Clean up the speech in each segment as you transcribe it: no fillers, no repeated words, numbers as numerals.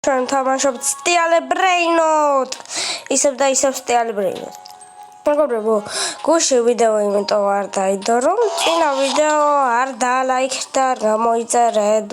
ჩვენ თამაშობთ სტიალე ბრეინოთ. ისევ და ისევ სტიალე ბრეინოთ. მეგობრებო, გუშინ ვიდეო იმიტომ არ დაიდო, რომ წინა ვიდეო არ დალაიქეთ და არ გამოიწერეთ.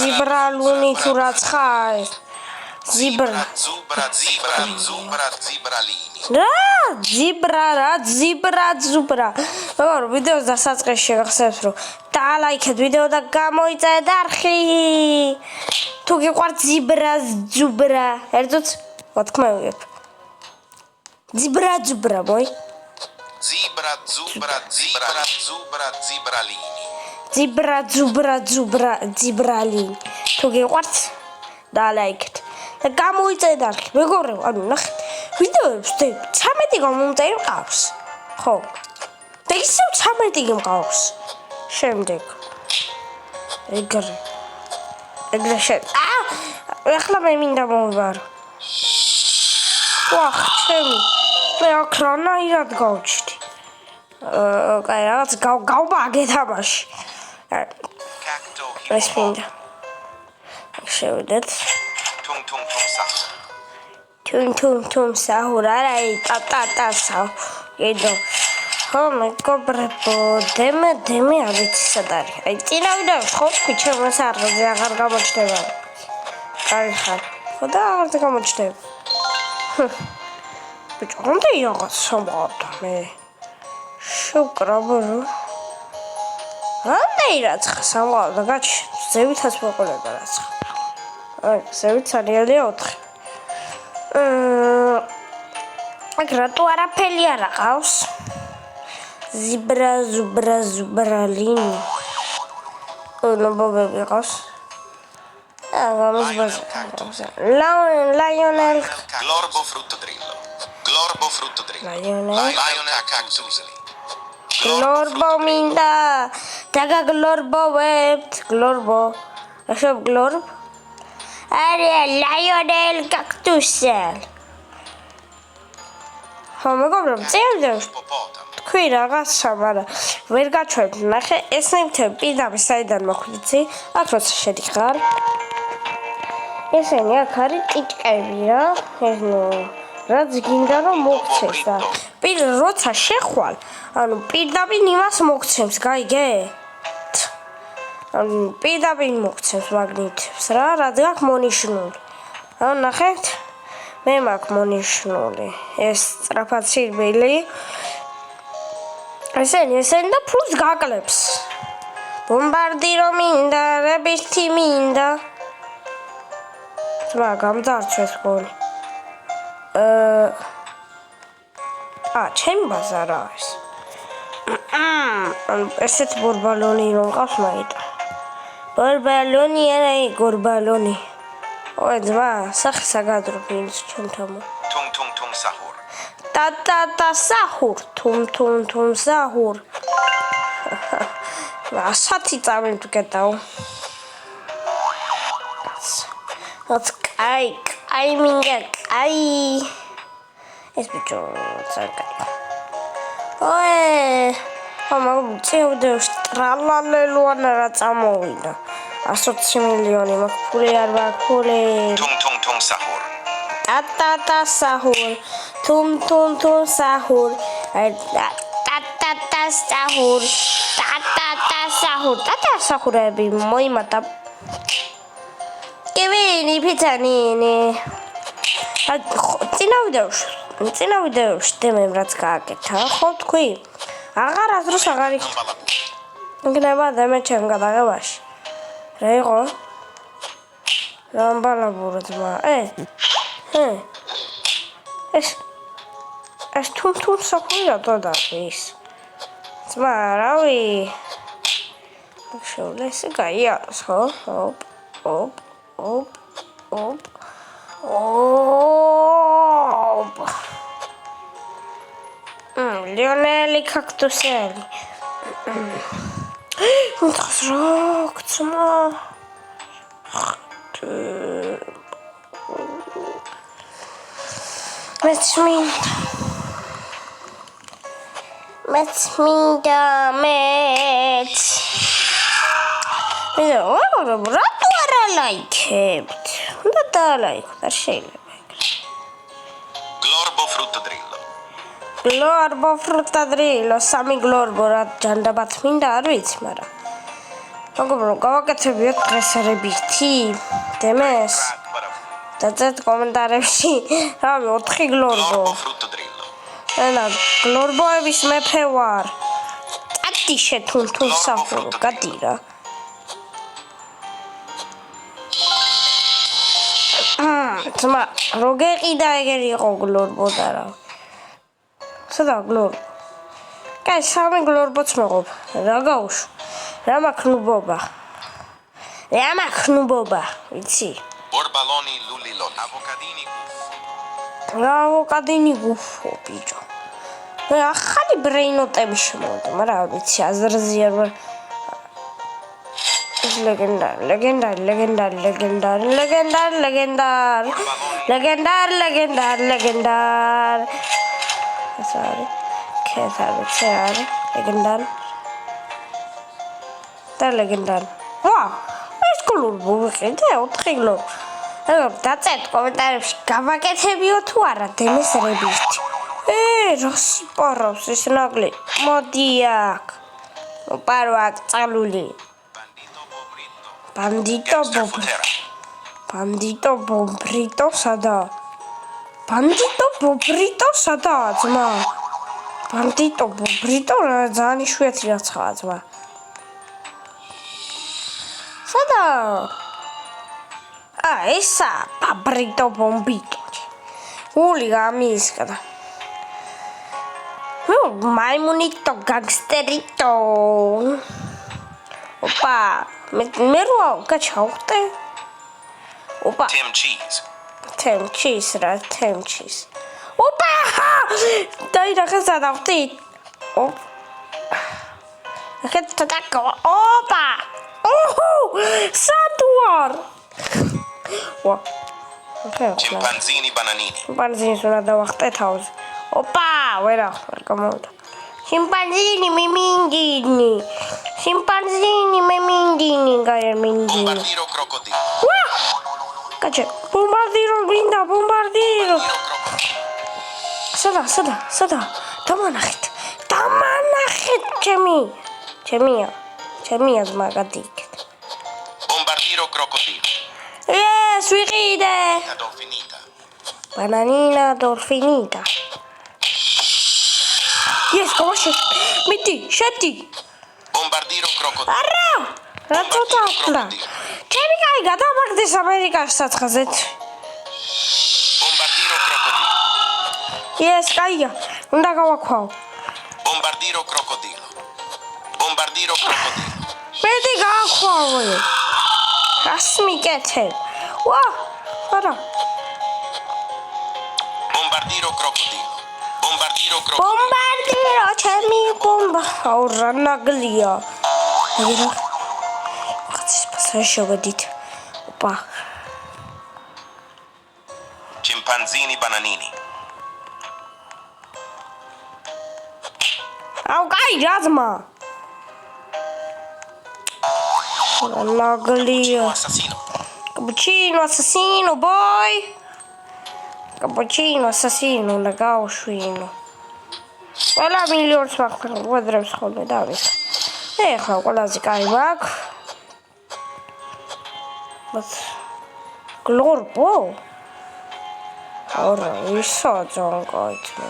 ზიბრალუნი თუ რაც ხარ. ზიბრა. მეგობრებო, ვიდეოს დასაწყისში გახსენებთ, რომ დალაიქეთ ვიდეო და გამოიწერეთ არხი. თუ გიყვართ ზიბრა, ერთად მოთქმევით. ზიბრა, მოი. ზიბრალინი. თუ გიყვართ დალაიქეთ და გამოიწერეთ არხი. მეგობრებო, ანუ ნახეთ, ვიდეოებს 13 გამომწერი მყავს. ხო. და ისევ 13 მყავს. შემდეგ. ეგრე შენ. ეხლა მე მინდა მოვიბარო. ვახ, ჩემი. მე აქ რანაირად გავჩდი. კაი, რაღაც გავბაგე თამაში. ეს მინდა. შევიდეთ. თუმ საჰურ არაი ტატასა. ედო. ხო, მეგობრებო, დემე არ ვიცი სად არის. აი, წინა ვიდეოში ხო თქვი ჩემს არღზე აღარ გამოჩნდება. კაი ხარ. ხო და აღარ გამოჩნდება. ბიჭო, უნდა რაღაც სამყარო მე. შევკრაბო. რაცა სამყარო და გაჩ ზევითაც მოყოლება რაცა. აი, ზევით არიალია 4. აქ რატო არაფერი არ აყავს? ზუბრალინი. ნობობები ყავს. Lionel Glorbo fruttodrillo. Lionel cactusli. Glorbo minda. Daga glorbovebთ. Glorbo. Აშობ glorb. Are Lionel cactusel. ხო, მეგობრებო, წელს თქვი რაღაცა, მაგრამ ვერ გაჩვენეთ. ნახე, ეს ნივთები პირდაპირ საიდან მოხვდიცი? აქ როცა შედიხარ. ესენი აქ არის ტიტკები რა. ეს რაც გინდა რომ მოგცეს და როცა შეხვალ, ანუ პირდაპირ იმას მოგცემს, გაიგე? ანუ პირდაპირ მოგცემს მაგნიტებს რა, რაც აქვს მონიშნული. ანუ ნახეთ, მე მაქვს მონიშნული. ეს სწრაფად სირბილი. ესენი და ფულს გაკლებს. ბომბარდირო მინდა, რებითი მინდა. თმა გამძარცვეს გოლი. ჩემი ბაზარა ეს. ესეთ ბორბალონი რომ ყავს მაიტა. ბორბალონი არა, გორბალონი. ой, ძმა, სახე საგადრო ფინს ჩემთამო. Tum sahur. Та сахур, თუმ საჰურ. ასათი წამი თუ კეტაო. That's კაი მინდა, კაი. ეს ბიჭო, წაკაი. ой, მაგრამ წევდევს ტრალალელოანა რა წამოვიდა. 120 მილიონი მაქვს ფული არ მაქვს ფული. Tum sahur. Та сахур. Tum сахур. Та сахур. Та сахურები მოიმატა. კევინი ფიცანინი. წინა ვიდეოში დემემ რაც გააკეთა, ხო თქვი? აღარ აზროს აღარ იქნება. იქნება დემე ჩემ გადაღებაში. რა იყო? რამბალაბურა ძმა. ეს თუმ საფური რატო დავის? ძმა, რავი. შოულეს გაიაროს, ხო? ოპ. Lionel cactuseli. Untras rok, ძმა. მეც მინდა მეგობრებო, რატო არ ალაიქებთ? უნდა დაალაიქოთ, არ შეიძლება. Glorbo fruttodrillo. Glorbo fruttodrillo, სამი glorbo რა ჯანდაბათ მინდა არ ვიცი, მაგრამ მეგობრებო, გავაკეთებიოთ დღეს რებითი დემეს. დაწერთ კომენტარებში რამე 4 glorbo. Glorbo fruttodrillo. ენა glorboების მეფე ვარ. ატი შეთუნ საფურო, გადი რა. ძმა, როგეყიდა ეგერი იყო glorbo და რა. სადა glorbo? კაი, სამი glorboც მეღობ. რა გავუშ? რა მაქნუბობა? რა მაქნუბობა, ვიცი? Orbaloni lulilon. Avocadini guffo. რა ავოკადინი გუფო, ბიჭო. მე ახალი ბრეინოტები შემოვიდა, მაგრამ არ ვიცი, აზრზე არ ვარ. ლეგენდარ. ეს არის. ქეთარიცე არის. ლეგენდარ. ვა! ეს glorbo ვიყიდე 4 glorbo. დაწერთ კომენტარებში გავაკეთებიო თუ არა დემეს რებითი. რა სიპარავს ეს ნაგლი? მოდი აქ. პარო აქ წალული. Bandito bobrito sada. Bandito bobrito sada, ძმა. Bandito bobrito რა ძალიან იშვიათი რაცხაა, ძმა. სადა? ესა bobrito bombito. ული გამისკდა. Maimunito gangsterito. Opa, me rua, gachauchte. Opa. Tim cheese. Tim cheese. Opa! Dai da casa da te. Op. Aquest taco. Opa! Saduar. Wa. Chimpanzini bananini. Chimpanzini sono da waqte thaus. Opa, vera, come on. Chimpanzini mimindini. Garmindini. Bombardiro crocodilo. Caccia, bombardiro brinda, bombardiro. Sada. Tamanakhet, Chemia zmagadik. Bombardiro crocodilo. Yes, we ride. Dolfinita. Bananina dolfinita. Yes, come on, Sheti. Bombardiro crocodilo. Arra! Ratotapla. Ჩემი კაი გადავაგდეს ამერიკაში საცხაზეთ. Bombardiro crocodilo. Yes, კაია. უნდა გავაქვაო. Bombardiro crocodilo. მეტი გავაქვაო. რას მიკეთებ? ვა! არა. Bombardiro crocodilo. Bombardiro, ჩემი ბომბა. აუ რა ნაგლია. რა. შევედით. Opa. Chimpanzini bananini. Au gai razma. Naglia. Cappuccino assassino, boy. Cappuccino assassino, legal schwino. Quella miglior smakka, vedrem skhole davis. Ეხლა ყველაზე კაი მაქვს. Glorbo? Ora, ისო ძალიან კაიცა.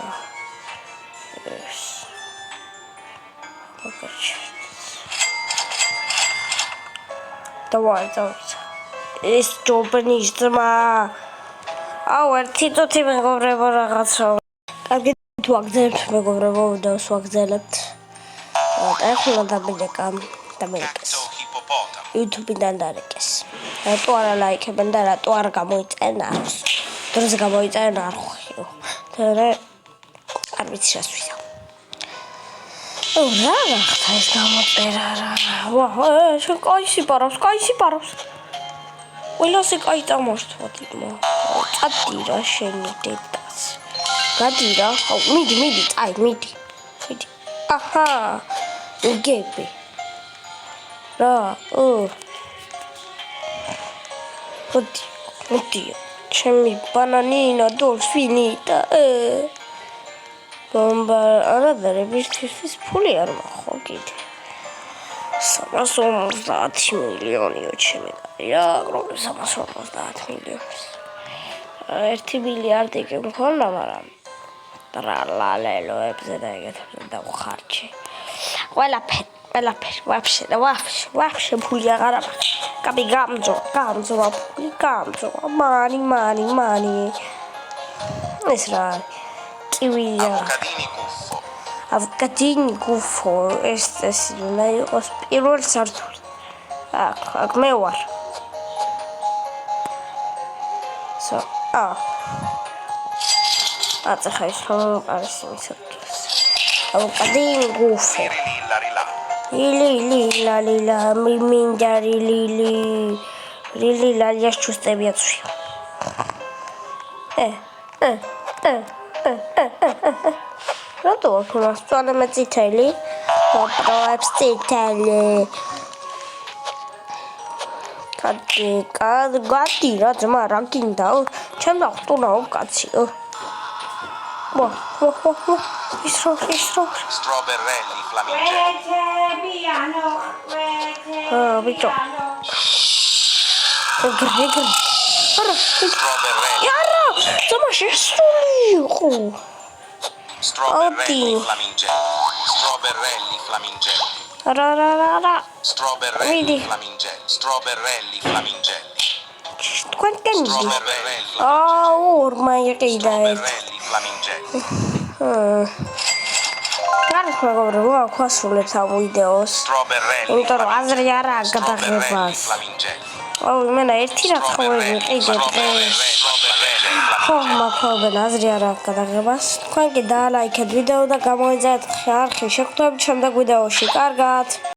ეს. Давай. ეს ჯობნის ძმა. აუ, ერთი წუთი მეგობრებო რაღაცა. კარგი თუ აგზელებთ მეგობრებო, ვიდეოს ვაგზელებთ. ეხლა დამილეკეს. YouTube-დან დარეკეს. რატო არ ლაიქებენ და რატო არ გამოიწერენ არხს? დროზე გამოიწერენ არხი. და არ ვიცი რას ვიდა. რა გახდა ეს გამოწერა რა. ვა, შენ კაი სიპარავს. ყველასე კაი წამოსვათ мо. წადი რა შენი დედას. გადი რა. მიდი. აჰა. იგები. რა, მოდი ჩემი ბანანინა დოლფინი და ბომბა არადარებისთვის ფული არ მაქვს კიდე 350 მილიონიო ჩემი რა როგორ 350 მილიონს 1 მილიარდი კი მქონდა მაგრამ ტრალალელოებზე და ეგეთებზე დავხარჯე ყველაფერი ვაფშე ფული აღარ აქვს კაბი გამძვა ფული გამძვა მანი ეს რა კივია ავკადინი გუფო ეს უნდა იყოს პირველ სართული აქ მე ვარ აწახა ის რომ არის იმის ადგილს ავკადინი გუფო ლილა მინდარი ლილი ლალიას ჩუსტებიაც რატო აქ მასწავლე წითელი პროებს წითელი გადი რა ძმა რა გინდა ჩემ დახტუნაო კაციო ის რო Strawberelli flamingelli. ბიჭო გრეგ Strawberelli. არა ძმა შესული იყო Strawberelli flamingelli. Strawberelli flamingelli. რა Strawberelli flamingelli. Strawberelli flamingelli. თქვენ კენდი Strawberelli. ორმა იყიდა Strawberelli flamingelli. მეგობრებო, აქ ვასრულებთ ამ ვიდეოს. Strawberelli. იმიტომ რომ აზრი არაა გადაღებას. აუ, იმენა ერთი რაც ხოვები ყიდე დღეს. ხო, მაგრამ აზრი არაა გადაღებას. თქვენ კი დაალაიქეთ ვიდეო და გამოიძახეთ არხი. შეგხვდებით შემდეგ ვიდეოში. კარგად.